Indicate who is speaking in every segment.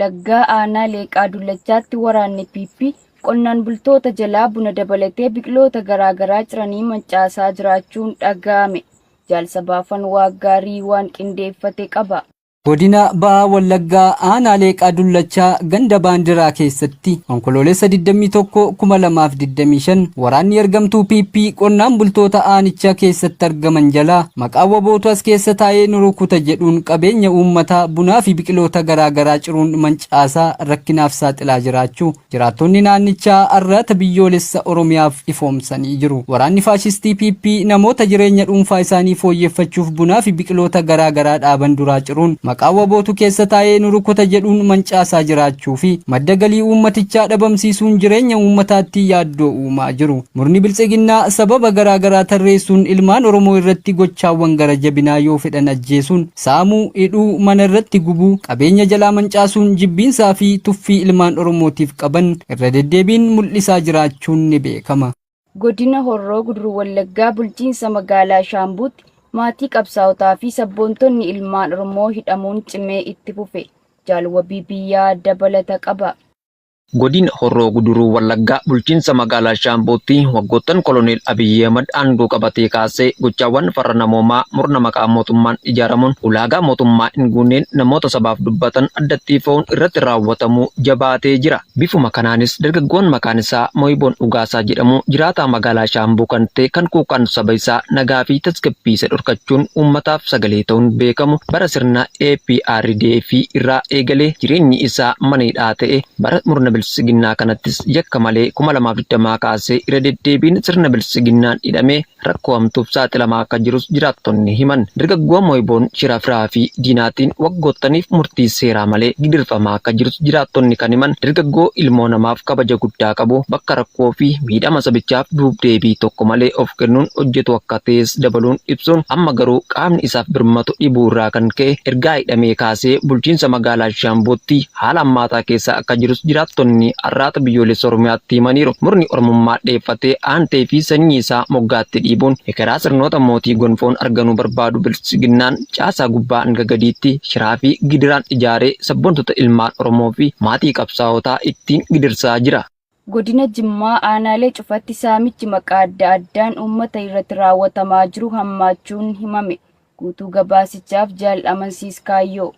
Speaker 1: Laggaa aanaa Leeqaa Dullachaatti waraanni PP qonnaan bultoota jalaa buna dabalatee biqiloota garaa garaa ciranii mancaasaa jiraachuun dhaga'ame. Jaalsabaafan Waaggaarii waan qindeeffate qaba.
Speaker 2: Godina Bahaa Wallaggaa aanaa Leeqaa Dullachaa ganda Baandiraa keessatti onkoloolessa 21/2025 waraanni ergamtuu PP qonnaan bultoota aanichaa keessatti argaman jalaa maqaa wabootu as keessa taa'ee nu rukuta jedhuun qabeenya uummataa bunaa fi biqiloota garaa garaa ciruun mancaasaa rakkinaaf saaxilaa jiraachuu jiraattonni naannichaa arraata biyyoolessa Oromiyaaf ifoomsanii jiru. Waraanni faashistii PP namoota jireenya dhuunfaa isaanii fooyyeffachuuf bunaa fi biqiloota garaa garaa dhaaban duraa ciruun maqaa wabootu keessa taa'ee nu rukuta jedhuun mancaasaa jiraachuu fi madda galii uummatichaa dhabamsiisuun jireenya uummataatti yaaddoo uumaa jiru. Murni biltsiginnaa sababa garaa garaa tarreessuun ilmaan Oromoo irratti gochaawwan gara jabinaa yoo fedhan ajjeesuun saamuu, hidhuu, mana irratti gubuu, qabeenya jalaa mancaasuun jibbiinsaa fi tuffii ilmaan Oromootiif qaban irra deddeebiin mul'isaa jiraachuun ni beekama.
Speaker 1: Godina Horroo Guduruu Wallaggaa bulchiinsa magaalaa Shaambuutti maatii qabsaa'otaa fi sabboontonni ilmaan Oromoo hidhamuun cimee itti fufe. Jaalwabii biyyaa dabalata qaba.
Speaker 3: Godina Horroo Guduruu Wallaggaa bulchiinsa magaalaa Shaambuutti waggoottan Koloneel Abiyyi Ahmad aangoo qabatee kaasee gochaawwan farra namoomaa murna maqaa mootummaan ijaaramuun ulaagaa mootummaa hin guunneen namoota sabaaf dubbatan addatti fo'uun irratti raawwatamuu jabaatee jira. Bifuma kanaanis dargaggoon maqaan isaa Mooyiboon Dhugaasaa jedhamu jiraataa magaalaa Shaambuu kan ta'e kan quuqan saba isaa nagaa fi tasgabbiisa dhorkachuun uummataaf sagalee ta'uun beekamu bara sirna APRDF irraa eegalee jireenyi isaa mana hidhaa ta'e bara murna biltsiginnaa kanattis yakka malee 2020 kaasee irra deddeebiin sirna biltsiginnaan hidhamee rakkoo hamtuuf saaxilamaa akka jirus jiraattonni himan. Dargaggoon Mooyiboon shira firaa fi diinaatiin waggoottaniif murtii seeraa malee gidirfamaa akka jirus jiraattonni kan himan. Dargaggoo ilmoo namaaf kabaja guddaa qabu bakka rakkoo fi miidhama sabichaaf duub-deebii tokko malee of kennuun hojjetu akka ta'es dabaluun ibsuun amma garuu qaamni isaaf birmatu dhibuu irraa kan ka'e ergaa hidhamee kaasee bulchiinsa magaalaa Shaambuutti haala hammaataa keessa akka jirus jiraattonni arraata biyyoolessa Oromiyaatti himaniiru. Murni Oromummaa dheeffatee aantee fi sanyii isaa moggaatti dhiibuun ekeraa sirnoota mootii gonfoon arganuu barbaadu biltsiginnaan caasaa gubbaa hanga gadiitti shiraa fi gidiraan ijaaree sabboontota ilmaan Oromoo fi maatii qabsaa'otaa ittiin gidirsaa jira.
Speaker 1: Godina Jimmaa aanaalee cufatti saamichi maqaa adda addaan uummata irratti raawwatamaa jiru hammaachuun himame. Guutuu gabaasichaaf Jaal Amansiis Kaayyoo.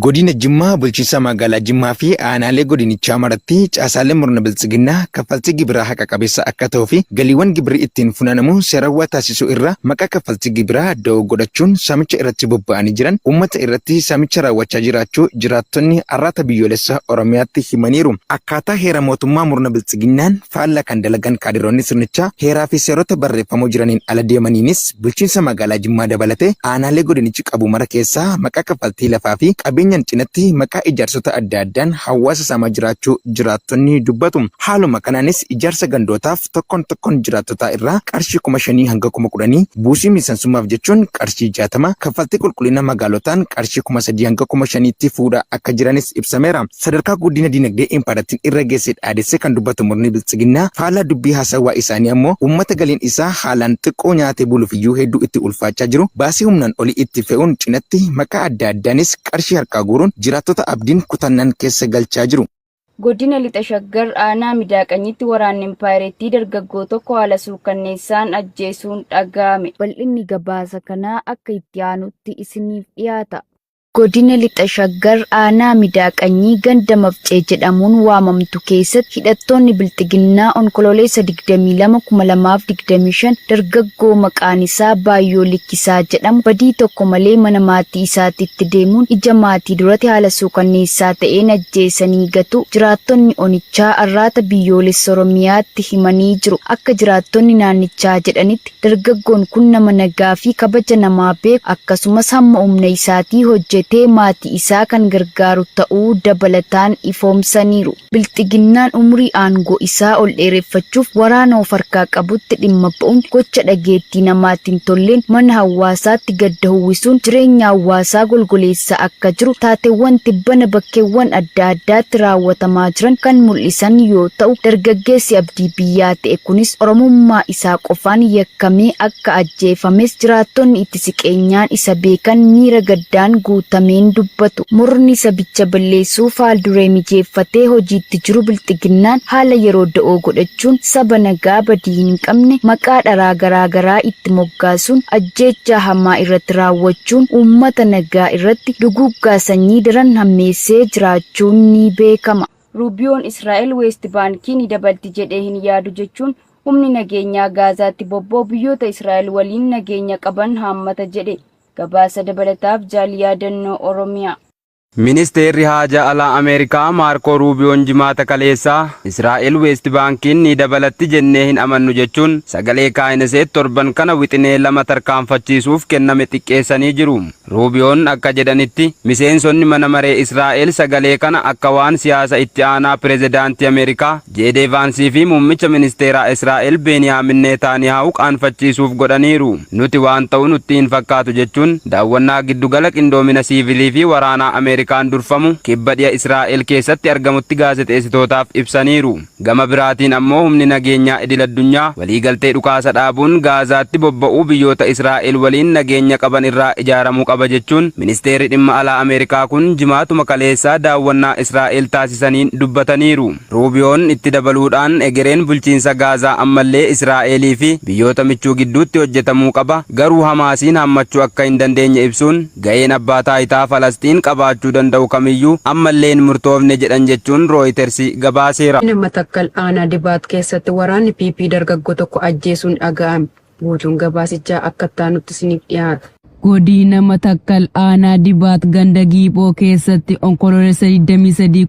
Speaker 4: Godina Jimmaa bulchiinsa magaalaa Jimmaa fi aanaalee godinichaa maratti caasaalee murna biltsiginnaa kaffaltii gibiraa haqa qabeessa akka ta'uu fi galiiwwan gibirri ittiin funaanamu seerawwaa taasisuu irra maqaa kaffaltii gibiraa da'oo godhachuun saamicha irratti bobba'anii jiran uummata irratti saamicha raawwachaa jiraachuu jiraattonni arraata biyyoolessa Oromiyaatti himaniiru. Akkaataa heera mootummaa murna biltsiginnaan faallaa kan dalagan kaadiroonni sirnichaa heeraa fi seerota barreeffamoo jiraniin ala deemaniinis bulchiinsa magaalaa Jimmaa dabalatee aanaalee godinichi qabu mara keessaa maqaa kaffaltii lafaa fi qabeenyaan cinatti maqaa ijaarsota adda addaan hawaasa saamaa jiraachuu jiraattonni dubbatu. Haaluma kanaanis ijaarsa gandootaaf tokkoon jiraattotaa irraa qarshii 5,000 hanga 10,000 buusii miseensummaaf jechuun qarshii 60 kaffaltii qulqullina magaalotaan qarshii 3,000 hanga 5,000tti fuudhaa akka jiranis ibsameera. Sadarkaa guddina dinagdee impaaratiin irra geessee dhaadessee kan dubbatu murni biltsiginnaa faallaa dubbii haasawaa isaanii ammoo uummata galiin isaa haalaan xiqqoo nyaatee buluuf iyyuu hedduu itti ulfaachaa jiru baasii humnaan olii itti fe'uun cinatti maqaa adda addaanis qarshii harkaa guuruun jiraattota abdiin kutannaan keessa galchaa jiru.
Speaker 1: Godina Lixa Shaggar aanaa Midaaqanyitti waraanni Impaayireetii dargaggoo tokko haala suukanneessaan ajjeesuun dhaga'ame. Bal'inni gabaasa kanaa akka itti aanutti isiniif dhiyaata. Godina Lixa Shaggar aanaa Midaaqanyii ganda Mafcee jedhamuun waamamtu keessatti hidhattoonni biltsiginnaa onkoloolessa 22/2025 dargaggoo maqaan isaa Baayyoo Likkisaa jedhamu badii tokko malee mana maatii isaatiitti deemuun ija maatii duratti haala suukanneessaa ta'een ajjeesanii gatu jiraattonni onichaa arraata biyyoolessa Oromiyaatti himanii jiru. Akka jiraattonni naannichaa jedhanitti dargaggoon kun nama nagaa fi kabaja namaa beeku akkasumas hamma humna isaatii hojjeta maatii isaa kan gargaaru ta'uu dabalataan ifoomsaniiru. Biltsiginnaan umurii aangoo isaa ol dheereffachuuf waraana of harkaa qabutti dhimma ba'uun gocha dhageettii namaatiin tolleen mana hawaasaatti gadda uwwisuun jireenya hawaasaa golgoleessaa akka jiru taateewwan tibbana bakkeewwan adda addaatti raawwatamaa jiran kan mul'isan yoo ta'u dargaggeessi abdii biyyaa ta'e kunis oromummaa isaa qofaan yakkamee akka ajjeefames jiraattonni itti siqeenyaan isa beekan miira gaddaan guutaa guutameen dubbatu. Murni sabicha balleessuu faalduree mijeeffatee hojiitti jiru bilxiginnaan haala yeroo da'oo godhachuun saba nagaa badii hin qabne maqaa dharaa garaagaraa itti moggaasuun ajjeechaa hamaa irratti raawwachuun uummata nagaa irratti duguggaa sanyii daran hammeessee jiraachuun ni beekama. Ruubiyoon Israa'el Weest Baankii ni dabalti jedhee hin yaadu jechuun humni nageenyaa Gaazaatti bobba'u biyyoota Israa'el waliin nageenya qaban haammata jedhe. Gabaasa dabalataaf Jaal Yaadannoo Oromiyaa.
Speaker 5: Ministeerri haajaa alaa Ameerikaa Maarko Ruubiyoon jimaata kaleessaa Israa'el Weest Baankiin ni dabalatti jennee hin amannu jechuun sagalee kaa'ineseet torban kana wixinee lama tarkaanfachiisuuf kenname xiqqeessanii jiru. Ruubiyoon akka jedhanitti miseensonni mana maree Israa'el sagalee kana akka waan siyaasa itti aanaa pirezidaantii Ameerikaa J.D. Vaansii fi muummicha ministeeraa Israa'el Beniyaamin Neetaaniyaahu qaanfachiisuuf godhaniiru. Nuti waan ta'u nutti hin fakkaatu jechuun daawwannaa giddugala qindoomina siivilii fi waraanaa Ameerikaan durfamu kibba dhiya Israa'el keessatti argamutti gaazexeessitootaaf ibsaniiru. Gama biraatiin ammoo humni nageenyaa idil-addunyaa waliigaltee dhukaasa dhaabuun Gaazaatti bobba'uu biyyoota Israa'el waliin nageenya qaban irraa ijaaramuu qaba jechuun ministeerri dhimma alaa Ameerikaa kun jimaatuma kaleessaa daawwannaa Israa'el taasisaniin dubbataniiru. Ruubiyoon itti dabaluudhaan egereen bulchiinsa Gaazaa ammallee Israa'elii fi biyyoota michuu gidduutti hojjetamuu qaba, garuu Hamaasiin hammachuu akka hin dandeenye ibsuun ga'een abbaa taayitaa Falastiin qabaachuu danda'u kamiyyuu ammallee hin murtoofne jedhan jechuun Reuters gabaaseera.
Speaker 6: Matakkal aanaa Dibaat keessatti waraanni PP dargaggoo tokko ajjeesuun dhaga'ame. Guutuun gabaasichaa akka taanutti isiniif dhiyaata.
Speaker 7: Godina Matakkal aanaa Dibaat ganda Giiphoo keessatti onkoloolessa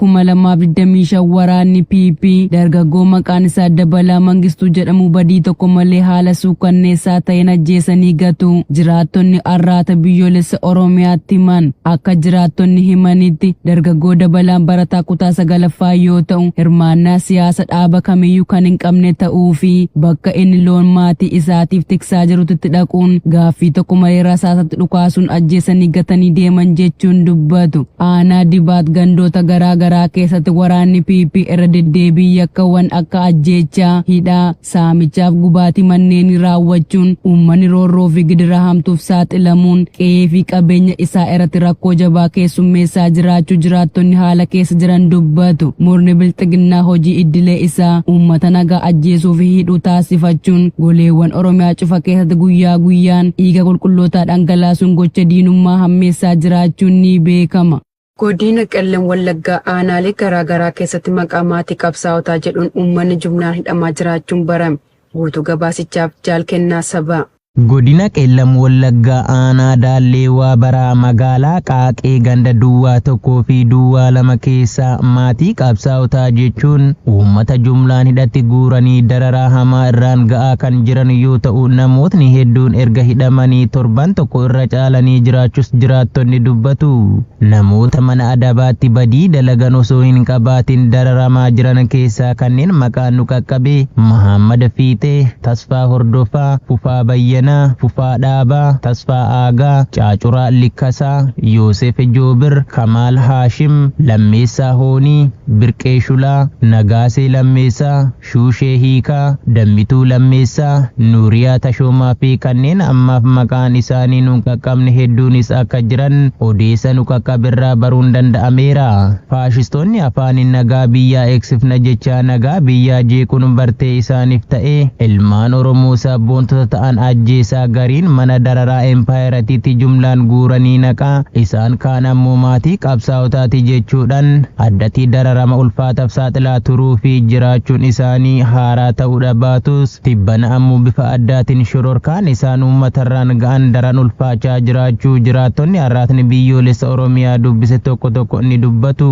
Speaker 7: 23,2025 waraanni PP dargaggoo maqaan isaa Dabalaa Mangistuu jedhamu badii tokko malee haala suukanneessaa ta'een ajjeesanii gatu. Jiraattonni arraata biyyoolessa Oromiyaatti himan. Akka jiraattonni himanitti dargaggoo Dabalaan barataa kutaa 9ffaa yoo ta'u hirmaannaa siyaasa dhaaba kamiyyuu kan hin qabne ta'uu fi bakka inni loon maatii isaatiif tiksaa jirutti dhaquun gaaffii tokko malee rasaasatti dhukaasuun ajjeesanii gatanii deeman jechuun dubbatu. Aanaa Dibaat gandoota garaagaraa keessatti waraanni PP irra deddeebii yakkawwan akka ajjeechaa, hidhaa, saamichaaf gubaatii manneenii raawwachuun uummanni roorroo fi gidira hamtuuf saaxilamuun qe'ee fi qabeenya isaa irratti rakkoo jabaa keessummeessaa jiraachuu jiraattonni haala keessa jiran dubbatu. Murni bilxiginnaa hojii iddilee isaa uummata nagaa ajjeesuu fi hidhuu taasifachuun goleewwan Oromiyaa cufa keessatti guyyaa guyyaan dhiiga qulqullootaa dhangalaasuun gocha diinummaa hammeessaa jiraachuun ni beekama.
Speaker 6: Godina Qellem Wallaggaa aanaalee garaagaraa keessatti maqaa maatii qabsaa'otaa jedhuun uummanni jumlaan hidhamaa jiraachuun barame. Guutuu gabaasichaaf Jaal Kennaa Sabaa.
Speaker 8: Godina Qellem Wallaggaa aanaa Daalleewwaa Baraa magaalaa Qaaqee ganda duwwaa tokkoo fi duwwaa lama keessa maatii qabsaa'otaa jechuun uummata jumlaan hidhatti guuranii dararaa hamaa irraan ga'aa kan jiran yoo ta'u namootni hedduun erga hidhamanii torban tokko irra caalanii jiraachuus jiraattonni dubbatu. Namoota mana adabaatti badii dalagan osoo hin qabaatin dararamaa jiran keessaa kanneen maqaan nu qaqqabe Muhammad Fiixee, Tasfaa Hordofaa, Fufaa Bayyanaa, Fufaa Dhaabaa, Tasfaa Aagaa, Caacuraa Likkasaa, Yoosef Joobir, Kamaal Haashim, Lammeessaa Hoonii, Birqee Shulaa, Nagaasee Lammeessaa, Shuushee Hiikaa, Dammituu Lammeessaa, Nuuriyaa Tashoomaa fi kanneen ammaaf maqaan isaanii nu qaqqabne hedduunis akka jiran odeessa nu qaqqabirraa baruun danda'ameera. Faashistoonni afaaniin nagaa biyyaa eegsifna jecha nagaa biyyaa jeequun bartee isaaniif ta'e ilmaan Oromoo sabboontota ta'an ajjeesaa gariin mana dararaa Empaayeratti jumlaan guuranii naqaa isaan kaan ammoo maatii qabsaa'otaati jechuudhaan addatti dararama ulfaataaf saaxilaa turuu fi jiraachuun isaanii haaraa ta'uu dhabaatus tibbana ammoo bifa addaatiin shororkaan isaan uummatarraan ga'an daran ulfaachaa jiraachuu jiraattonni arraatni biyyoolessa Oromiyaa dubbise tokko tokko ni dubbatu.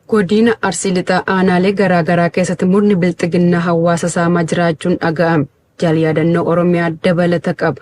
Speaker 6: Godina Arsii Lixaa aanaalee garaagaraa keessatti murni bilxiginnaa hawaasa saamaa jiraachuun dhaga'ame. Jaal Yaadannoo Oromiyaa dabalata qaba.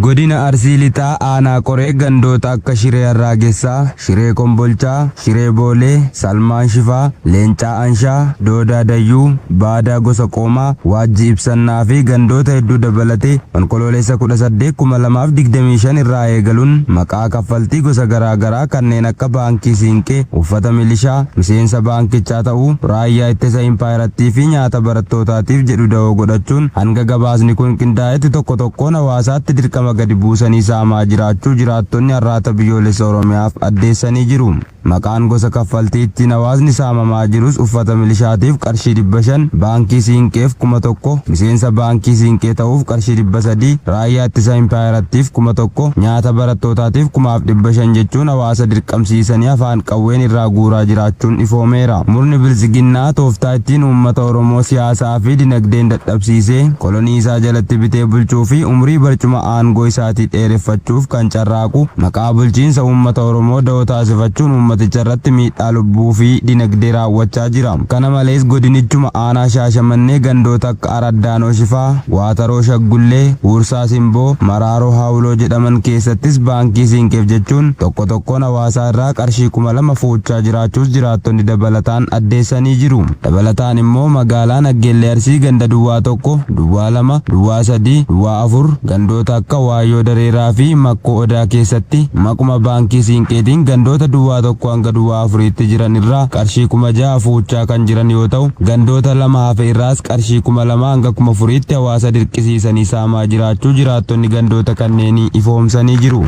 Speaker 5: Godina Arsii Lixaa aanaa Qoree gandoota akka Shiree Arraagessaa, Shiree Kombolchaa, Shiree Boolee, Salmaan Shifaa, Leencaa Anshaa, Doodaa Dayyuu, Baadaa Gosa Qoomaa, Waajji Ibsannaa fi gandoota hedduu dabalatee onkoloolessa 18/2025 irraa eegaluun maqaa kaffaltii gosa garaagaraa kanneen akka baankii Siinqee, uffata milishaa, miseensa baankichaa ta'uu, raayyaa ittisa Impaayerattii fi nyaata barattootaatiif jedhu da'oo godhachuun hanga gabaasni kun qindaa'etti tokko tokkoon hawaasaatti dirqama 40 gadi buusanii saamaa jiraachuu jiraattonni har'aata biyyoolessa Oromiyaaf addeessanii jiru. Maqaan gosa kaffaltii ittiin hawaasni saamamaa jirus uffata milishaatiif qarshii 500, baankii siinqeef 1000, miseensa baankii siinqee ta'uuf qarshii 300, raayyaa ittisa impaayiraatiif 1000, nyaata barattootaatiif 1500 jechuun hawaasa dirqamsiisanii afaan qawween irraa guuraa jiraachuun ifoomeera. Murni bilisiginnaa tooftaa ittiin uummata Oromoo siyaasaa fi dinagdeen dadhabsiisee kolonii isaa jalatti bitee bulchuu fi umrii barcuma aangoo isaatii dheereffachuuf kan carraaqu maqaa bulchiinsa uummata Oromoo da'oo taasifachuun uummaticha irratti miidhaa lubbuu fi dinagdee raawwachaa jira. Kana malees godinichuma aanaa Shaashamannee gandoota akka Araddaanoo Shifaa, Waataroo Shaggullee, Huursaa Simboo, Maraaroo Haawuloo jedhaman keessattis baankii siinqeef jechuun tokkoon hawaasaa irraa qarshii 2000 fuuchaa jiraachuus jiraattonni dabalataan addeessanii jiru. Dabalataan immoo magaalaa Naggeellee Arsii ganda Duwwaa 1, Duwwaa 2, Duwwaa 3, Duwwaa 4 gandoota akka Waayyoo Dareeraa fi Makkoo Odaa keessatti maquma baankii siinqeetiin gandoota Duwwaa 1 hanga Duwwaa 4tti jiran irraa qarshii 6,000 fuuchaa kan jiran yoo ta'u gandoota 2 hafe irraas qarshii 2,000 hanga 4,000tti hawaasa dirqisiisanii saamaa jiraachuu jiraattonni gandoota kanneenii ifoomsanii jiru.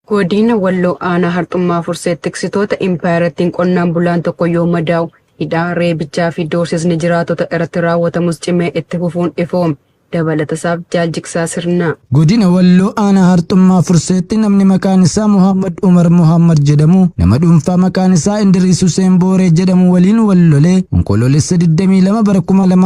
Speaker 6: Godina Walloo aanaa Harxummaa Fursee tiksitoota impaayiratiin qonnaan bulaan tokko yoo madaa'u hidhaa reebichaa fi doorsisni jiraatota irratti raawwatamus cimee itti fufuun ifoome. Dabalatasaaf Jaaljiksaa Sirnaa.
Speaker 9: Godina Walloo aanaa Harxummaa Furseetti namni maqaan isaa Muhammad Umar Muhammad jedhamu nama dhuunfaa maqaan isaa Indiriis Huseen Booree jedhamu waliin wallolee onkoloolessa 22 bara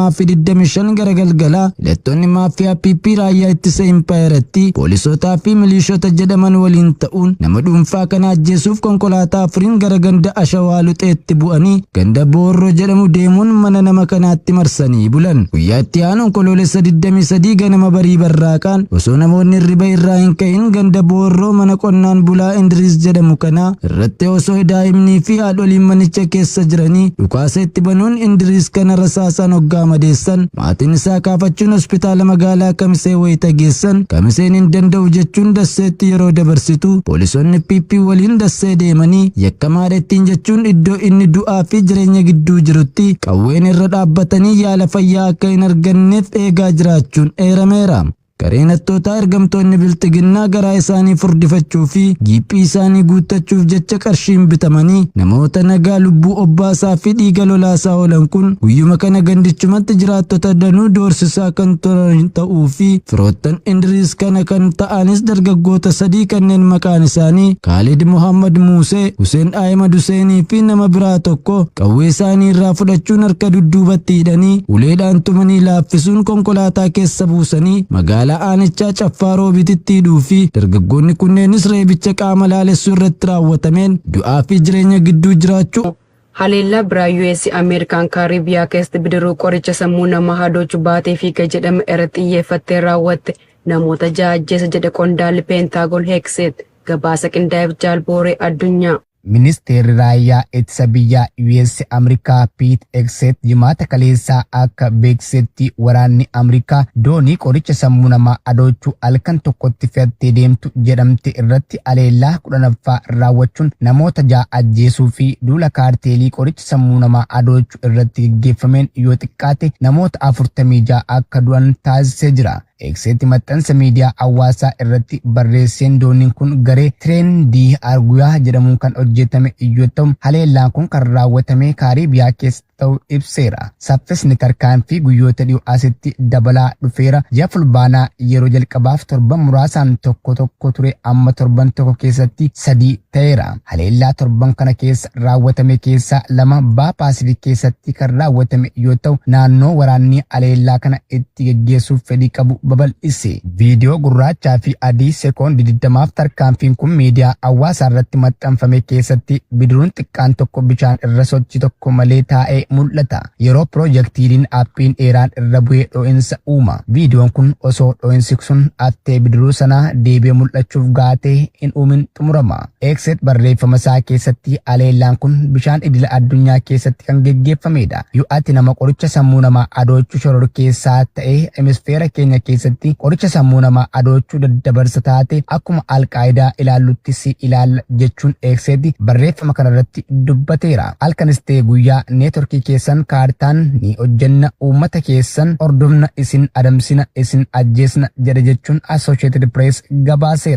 Speaker 9: 2025 gara galgalaa hidhattoonni maafiyaa PP raayyaa ittisa impaayiraatti poolisootaa fi milishoota jedhaman waliin ta'uun nama dhuunfaa kana ajjeesuuf konkolaataa 4 gara ganda Ashawaa Luxeetti bu'anii ganda Boorroo jedhamu deemuun mana nama kanaatti marsanii bulan. Guyyaa itti aanu onkoloolessa 23 ganama barii barraaqaan osoo namoonni riba irraa hin ka'in ganda Boorroo mana qonnaan bulaa Indiriis jedhamu kana irratti osoo daa'imnii fi haadholiin manicha keessa jiranii dhukaasa itti banuun Indiriis kana rasaasaan hoggaa madeessan maatiin isaa kaafachuun hospitaala magaalaa Kamisee wayita geessan Kamiseen hin danda'u jechuun dasseetti yeroo dabarsitu poolisoonni PP waliin dassee deemanii yakkamaadha ittiin jechuun iddoo inni du'aa fi jireenya gidduu jirutti qawween irra dhaabbatanii yaala fayyaa akka hin arganneef eegaa jiraachuun eerameera. Gareen hattootaa ergamtoonni biltiginnaa garaa isaanii furdifachuu fi giiphii isaanii guuttachuuf jecha qarshiin bitamanii namoota nagaa lubbuu obbaasaa fi dhiiga lolaasaa oolan kun guyyuma kana gandichumatti jiraattota danuu doorsisaa kan turan ta'uu fi firoottan Indiriis kana kan ta'anis dargaggoota 3 kanneen maqaan isaanii Kaalid Muhammad Muusee, Huseen Ahmad Huseenii fi nama biraa tokko qawwee isaanii irraa fudhachuun harka dudduubatti hidhanii uleedhaan tumanii laaffisuun konkolaataa keessa buusanii magaalaa aanichaa Caffaaroo bititti hidhuu fi dargaggoonni kunneenis reebicha qaama laalessuu irratti raawwatameen du'aa fi jireenya gidduu jiraachuu.
Speaker 6: Haleellaa biraa US Ameerikaan Kaaribiyaa keessatti bidiruu qoricha sammuu namaa hadoochuu baatee fiiga jedhame irratti xiyyeeffattee raawwatte namoota 6 ajjeesa jedhe qondaalli Peentaagoon Heekseet gabaasa qindaa'eef Jaalbooree Addunyaa.
Speaker 10: Ministeerri raayyaa ittisa biyyaa US Ameerikaa Pete Hegseth jimaata kaleessaa akka beeksisetti waraanni Ameerikaa doonii qoricha sammuu namaa adoochuu halkan tokkotti fe'attee deemtu jedhamte irratti haleellaa 10ffaa raawwachuun namoota 6 ajjeesuu fi duula kaarteelii qoricha sammuu namaa adoochuu irratti gaggeeffameen yoo xiqqaate namoota 46 akka du'an taasisee jira. Hegseth maxxansa miidiyaa hawaasaa irratti barreesseen dooniin kun garee Tireendi Arguyaa jedhamuun kan hojjetame yoo ta'u haleellaan kun kan raawwatame Kaaribiyaa keessa ta'uu ibseera. Saffisni tarkaanfii guyyoota dhiyoo asitti dabalaa dhufeera. Ji'a fulbaanaa yeroo jalqabaaf torban muraasaan tokko ture amma torban tokko keessatti 3 ta'eera. Haleellaa torban kana keessa raawwatame keessaa 2 baha Paasifiik keessatti kan raawwatame yoo ta'u naannoo waraanni haleellaa kana itti gaggeessuuf fedhii qabu babal'ise. Viidiyoo gurraachaa fi adii sekoondii 20f tarkaanfiin kun miidiyaa hawaasaa irratti maxxanfame keessatti bidiruun xiqqaan tokko bishaan irra sochii tokko malee taa'ee mul'ata. Yeroo piroojeektiiliin aappiin dheeraan irra bu'ee dho'insa uuma. Viidiyoon kun osoo dho'insi sun haftee bidiruu sanaa deebi'ee mul'achuuf gaatee hin uumin xumurama. Hegseth barreeffama isaa keessatti haleellaan kun bishaan idila addunyaa keessatti kan gaggeeffamedha. Yoo ati nama qoricha sammuu namaa adoochuu shororkeessaa ta'ee hemisfeera keenya keessatti qoricha sammuu namaa adoochuu daddabarsa taate akkuma alqaayidaa ilaallutti si ilaalla jechuun Hegseth barreeffama kanarratti dubbateera. Halkanis ta'e guyyaa neetworkii maatii keessan kaartaan ni hojjenna uummata keessan hordofna isin adamsina isin ajjeesna jedha jechuun Associated Press gabaaseera.